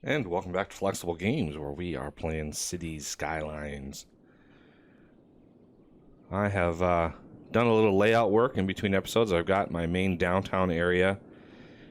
And welcome back to Flexible Games, where we are playing Cities Skylines. I have done a little layout work in between episodes. I've got my main downtown area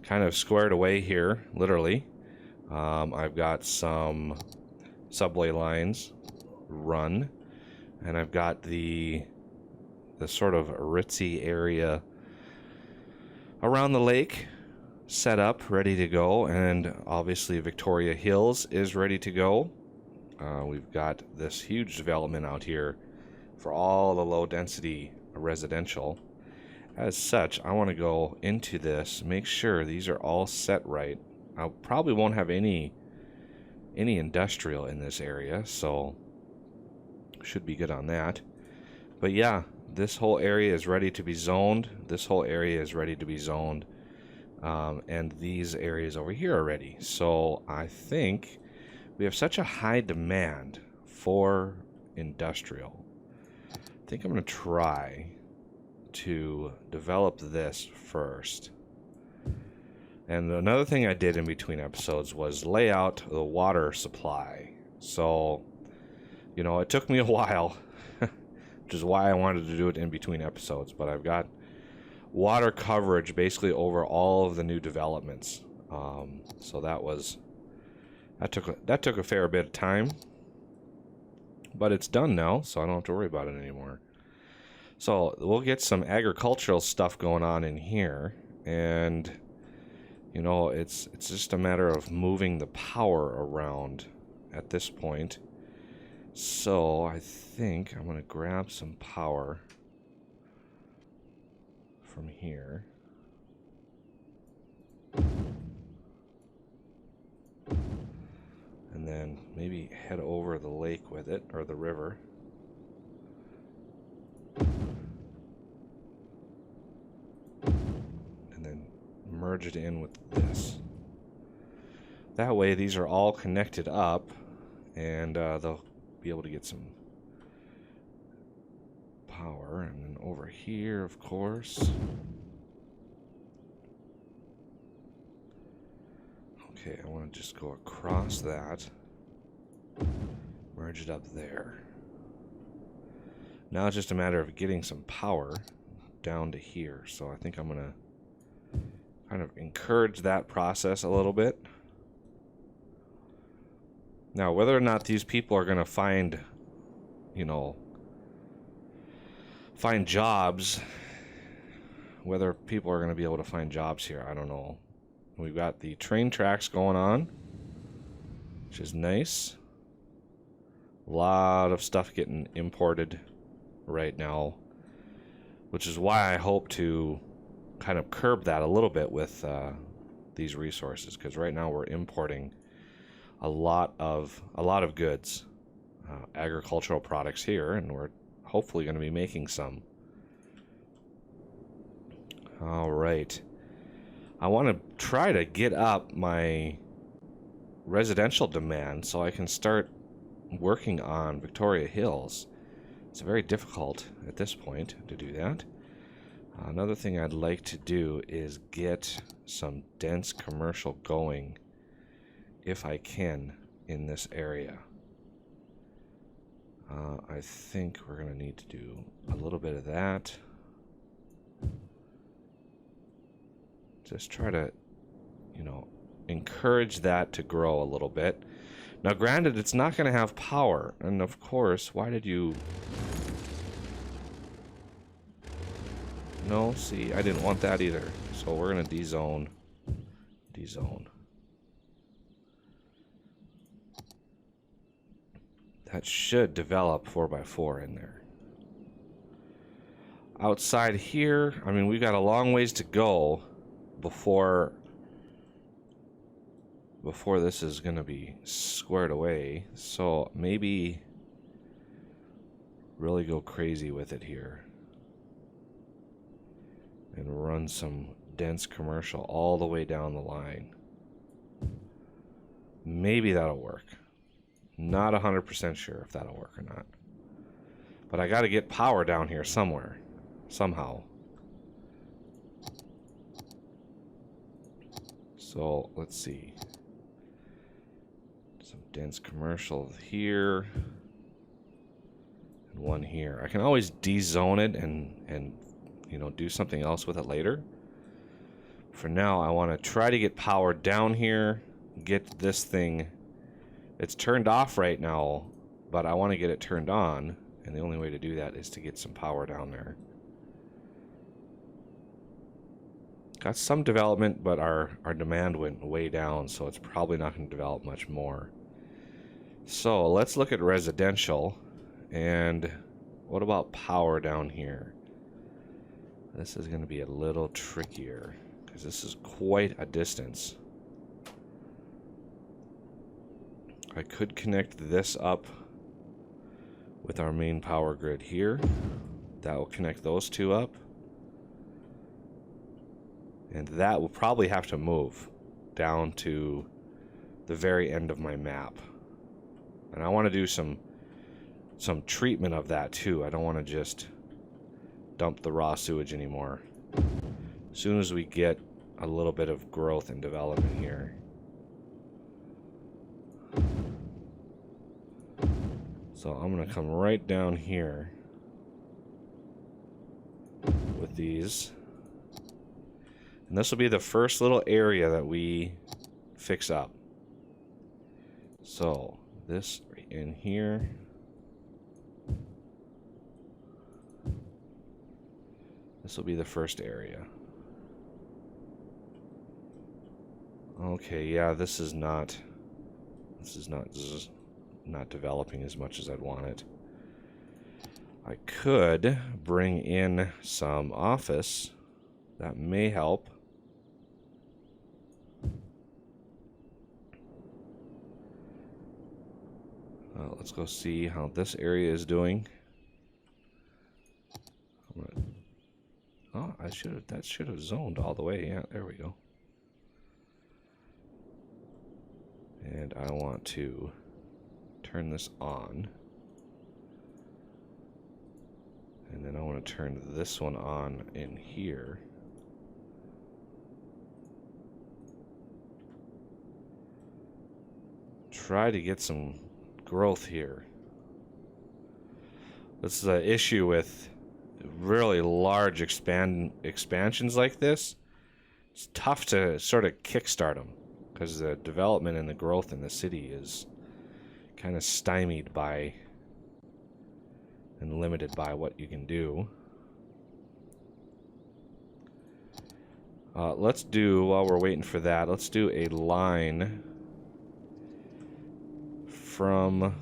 kind of squared away here, literally. I've got some subway lines run, and I've got the sort of ritzy area around the lake set up, ready to go, and obviously Victoria Hills is ready to go. We've got this huge development out here for all the low density residential. As such, I want to go into this, make sure these are all set right. I probably won't have any industrial in this area, so should be good on that. But yeah, this whole area is ready to be zoned. This whole area is ready to be zoned. And these areas over here are ready. So I think we have such a high demand for industrial. I think I'm going to try to develop this first. And another thing I did in between episodes was lay out the water supply. So, you know, it took me a while, which is why I wanted to do it in between episodes, but I've got water coverage basically over all of the new developments. So that took a fair bit of time, but it's done now, so I don't have to worry about it anymore. So we'll get some agricultural stuff going on in here, and you know, it's just a matter of moving the power around at this point. So I think I'm going to grab some power from here. And then maybe head over the lake with it, or the river. And then merge it in with this. That way these are all connected up, and they'll be able to get some power. And then over here, of course. Okay, I want to just go across that, merge it up there. Now it's just a matter of getting some power down to here. So I think I'm going to kind of encourage that process a little bit. Now, whether or not these people are going to find, you know, find jobs, whether people are going to be able to find jobs here, I don't know. We've got the train tracks going on, which is nice. A lot of stuff getting imported right now, which is why I hope to kind of curb that a little bit with these resources, because right now we're importing a lot of goods, agricultural products here, and we're hopefully going to be making some. All right. I want to try to get up my residential demand so I can start working on Victoria Hills. It's very difficult at this point to do that. Another thing I'd like to do is get some dense commercial going, if I can, in this area. I think we're going to need to do a little bit of that. Just try to, you know, encourage that to grow a little bit. Now, granted, it's not going to have power. And of course, why did you... No, see, I didn't want that either. So we're going to dezone. Dezone. That should develop 4x4 in there. Outside here, I mean, we've got a long ways to go before this is going to be squared away. So maybe really go crazy with it here and run some dense commercial all the way down the line. Maybe that'll work. Not 100% sure if that'll work or not. But I got to get power down here somewhere, somehow. So let's see. Some dense commercial here. And one here. I can always de-zone it and you know, do something else with it later. For now, I want to try to get power down here. Get this thing. It's turned off right now, but I want to get it turned on. And the only way to do that is to get some power down there. Got some development, but our demand went way down, so it's probably not going to develop much more. So let's look at residential. And what about power down here? This is going to be a little trickier because this is quite a distance. I could connect this up with our main power grid here. That will connect those two up. And that will probably have to move down to the very end of my map. And I want to do some treatment of that too. I don't want to just dump the raw sewage anymore. As soon as we get a little bit of growth and development here. So I'm going to come right down here with these. And this will be the first little area that we fix up. So this right in here. This will be the first area. Okay, yeah, this is not developing as much as I'd want it. I could bring in some office. That may help. Let's go see how this area is doing. Oh, that should have zoned all the way. Yeah, there we go. And I want to turn this on. And then I want to turn this one on in here. Try to get some growth here. This is an issue with really large expansions like this. It's tough to sort of kickstart them because the development and the growth in the city is kind of stymied by and limited by what you can do. Let's do, while we're waiting for that, let's do a line from,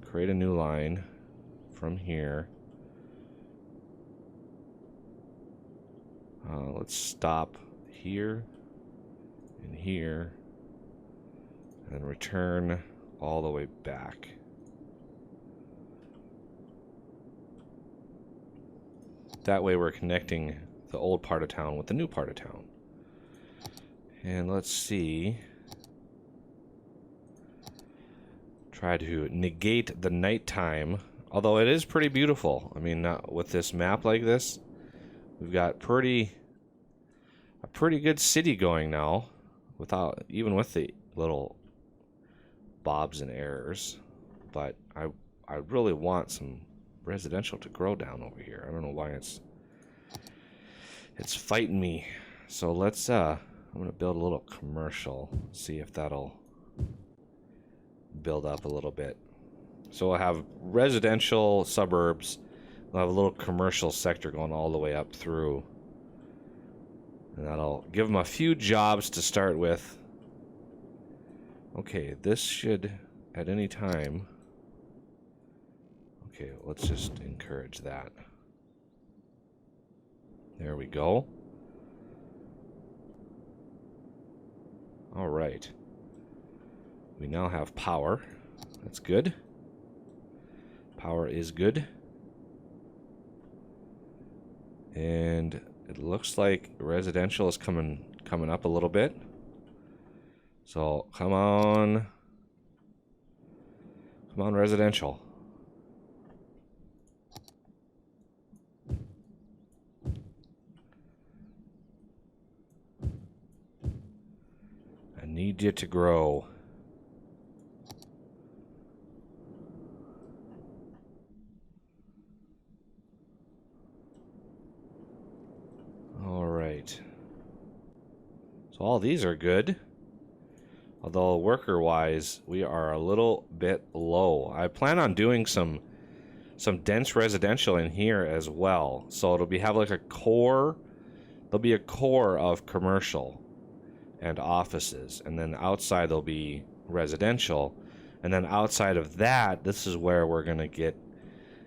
create a new line from here. Let's stop here and here and return all the way back. That way we're connecting the old part of town with the new part of town. And let's see. Try to negate the nighttime, although it is pretty beautiful. I mean, with this map like this, we've got a pretty good city going now, without even with the little bobs and errors. But I really want some residential to grow down over here. I don't know why it's fighting me. So let's I'm gonna build a little commercial, see if that'll build up a little bit. So we'll have residential suburbs, we'll have a little commercial sector going all the way up through, and that'll give them a few jobs to start with. Okay, this should at any time. Okay, let's just encourage that. There we go. All right. We now have power. That's good. Power is good. And it looks like residential is coming up a little bit. So come on. Come on, residential. Need you to grow. All right. So all these are good. Although worker-wise, we are a little bit low. I plan on doing some dense residential in here as well. So it'll have like a core. There'll be a core of commercial and offices, and then outside there'll be residential, and then outside of that, this is where we're gonna get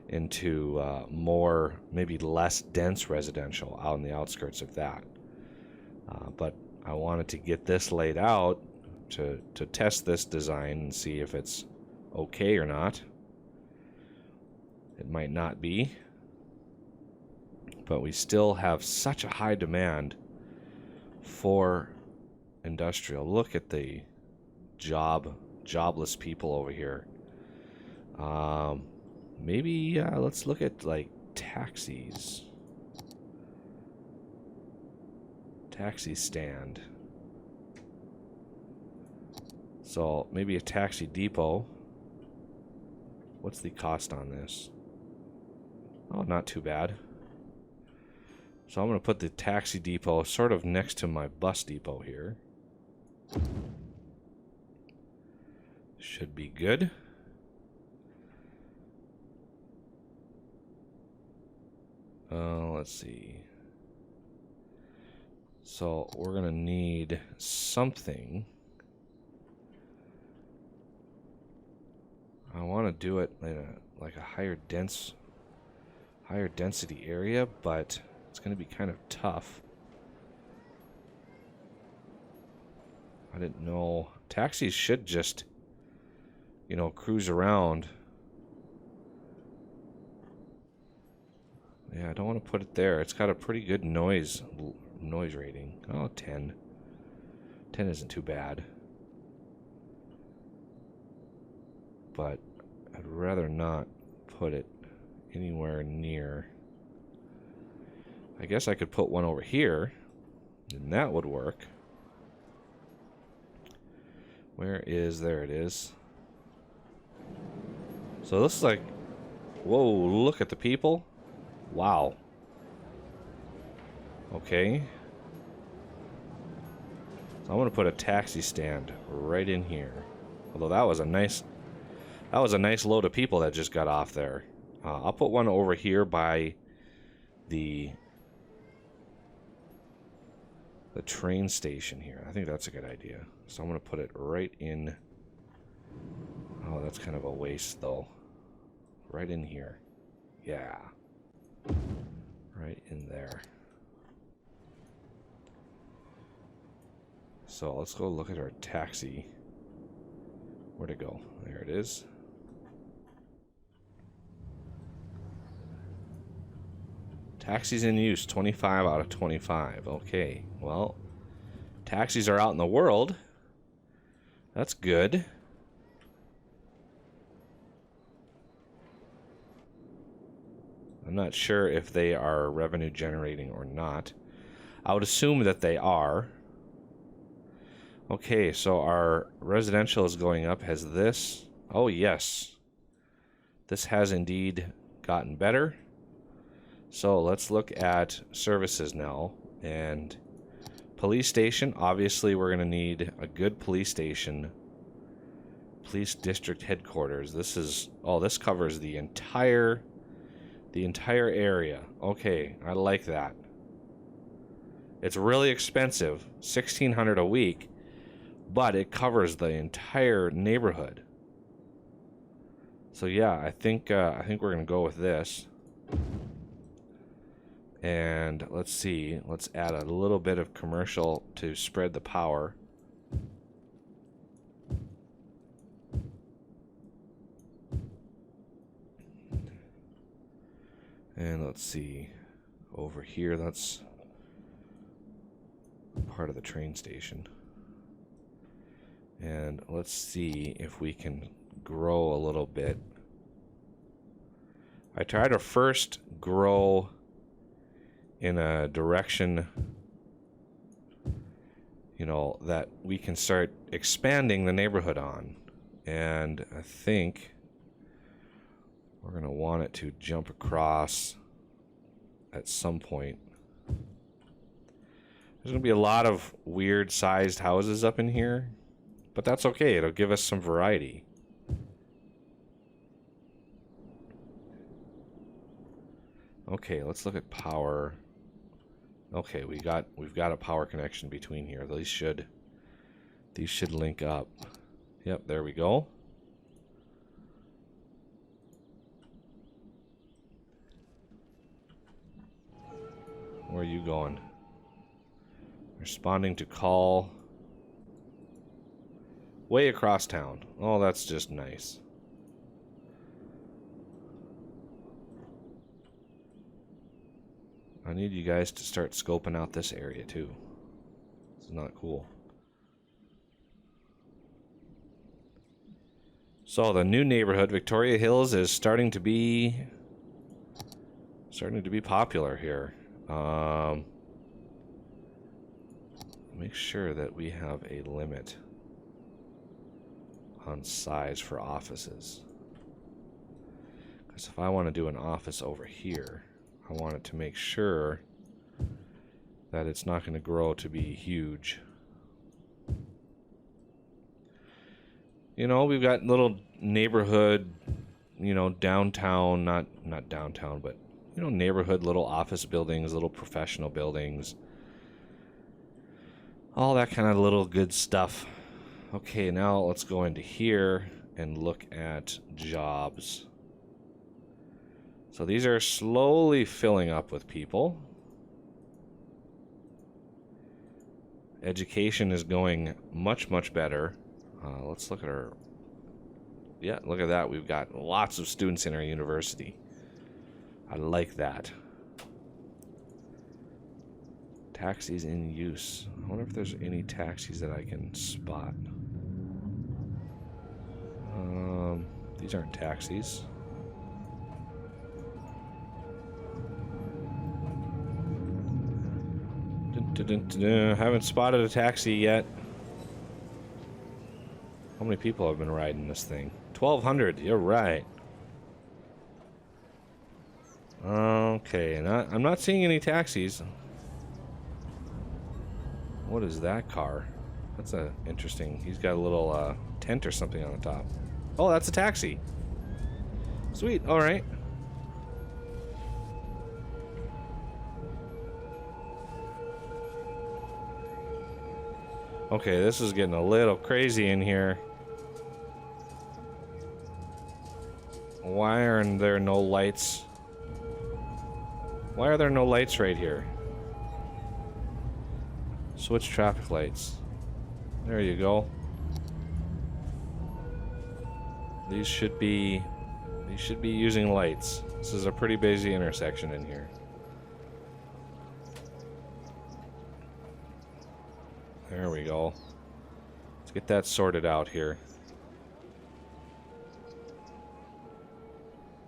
into more, maybe less dense residential out in the outskirts of that. But I wanted to get this laid out to test this design and see if it's okay or not. It might not be, but we still have such a high demand for industrial. Look at the jobless people over here. Maybe let's look at like taxis. Taxi stand. So maybe a taxi depot. What's the cost on this? Oh, not too bad. So I'm going to put the taxi depot sort of next to my bus depot here. Should be good. Let's see. So we're going to need something. I want to do it in like a higher density area, but it's going to be kind of tough. I didn't know. Taxis should just, you know, cruise around. Yeah, I don't want to put it there. It's got a pretty good noise rating. Oh, 10. 10 isn't too bad. But I'd rather not put it anywhere near. I guess I could put one over here, and that would work. Where is... There it is. So this is like... Whoa, look at the people. Wow. Okay. So I'm going to put a taxi stand right in here. Although that was a nice load of people that just got off there. I'll put one over here by the train station here. I think that's a good idea. So I'm going to put it right in. Oh, that's kind of a waste though. Right in here. Yeah. Right in there. So let's go look at our taxi. Where'd it go? There it is. Taxis in use, 25 out of 25. Okay, well, taxis are out in the world. That's good. I'm not sure if they are revenue generating or not. I would assume that they are. Okay, so our residential is going up. Has this? Oh, yes. This has indeed gotten better. So let's look at services now. And police station, obviously we're going to need a good police station. Police district headquarters. This is, oh, this covers the entire area. Okay, I like that. It's really expensive, $1,600 a week, but it covers the entire neighborhood. So yeah, I think we're going to go with this. And let's see, let's add a little bit of commercial to spread the power. And let's see, over here, that's part of the train station. And let's see if we can grow a little bit. I try to first grow in a direction you know, that we can start expanding the neighborhood on. And I think we're going to want it to jump across at some point. There's going to be a lot of weird sized houses up in here, but that's okay. It'll give us some variety. Okay, let's look at power. Okay, we've got a power connection between here. These should link up. Yep, there we go. Where are you going? Responding to call. Way across town. Oh, that's just nice. I need you guys to start scoping out this area too. This is not cool. So the new neighborhood, Victoria Hills, is starting to be popular here. Make sure that we have a limit on size for offices. Because if I want to do an office over here, I want it to make sure that it's not going to grow to be huge. You know, we've got little neighborhood, you know, downtown, not downtown, but, you know, neighborhood little office buildings, little professional buildings. All that kind of little good stuff. Okay, now let's go into here and look at jobs. So these are slowly filling up with people. Education is going much, much better. Let's look at our... Yeah, look at that. We've got lots of students in our university. I like that. Taxis in use. I wonder if there's any taxis that I can spot. These aren't taxis. Haven't spotted a taxi yet. How many people have been riding this thing? 1,200. You're right. Okay, and I'm not seeing any taxis. What is that car? That's interesting. He's got a little tent or something on the top. Oh, that's a taxi. Sweet. All right. Okay, this is getting a little crazy in here. Why are there no lights? Why are there no lights right here? Switch traffic lights. There you go. These should be using lights. This is a pretty busy intersection in here. There we go. Let's get that sorted out here.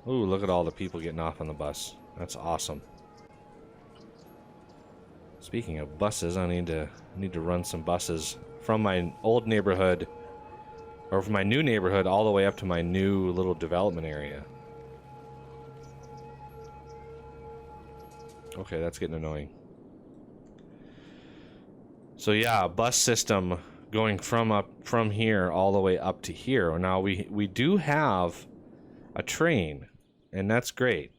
Ooh, look at all the people getting off on the bus. That's awesome. Speaking of buses, I need to run some buses from my old neighborhood, or from my new neighborhood, all the way up to my new little development area. Okay, that's getting annoying. So yeah, a bus system going from here all the way up to here. Now we do have a train, and that's great.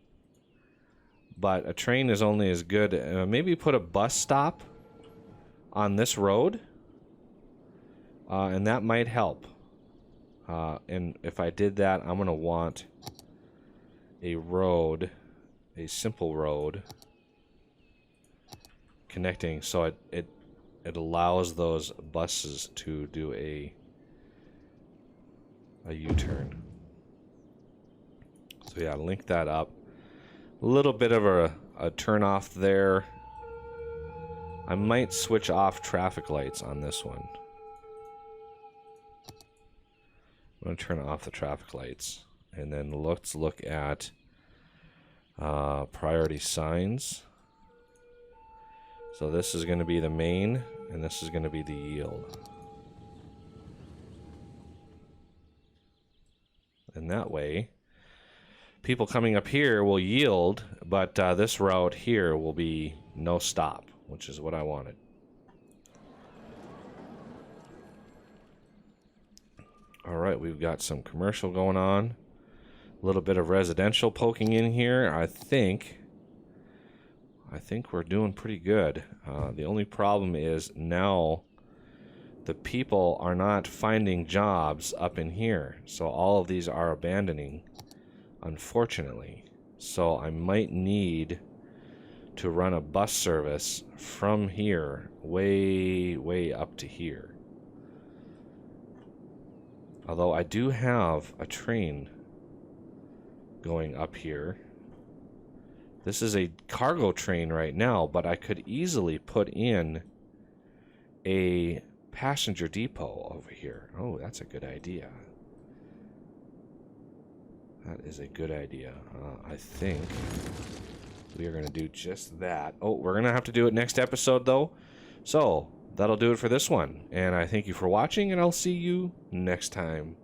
But a train is only as good. Maybe put a bus stop on this road, and that might help. And if I did that, I'm gonna want a road, a simple road, connecting, so it allows those buses to do a U-turn. So yeah, link that up. A little bit of a turn off there. I might switch off traffic lights on this one. I'm going to turn off the traffic lights. And then let's look at priority signs. So this is going to be the main, and this is going to be the yield. And that way, people coming up here will yield, but this route here will be no stop, which is what I wanted. All right, we've got some commercial going on. A little bit of residential poking in here. I think we're doing pretty good. The only problem is now the people are not finding jobs up in here. So all of these are abandoning, unfortunately. So I might need to run a bus service from here way up to here. Although I do have a train going up here. This is a cargo train right now, but I could easily put in a passenger depot over here. Oh, that's a good idea. That is a good idea. I think we are going to do just that. Oh, we're going to have to do it next episode, though. So, that'll do it for this one. And I thank you for watching, and I'll see you next time.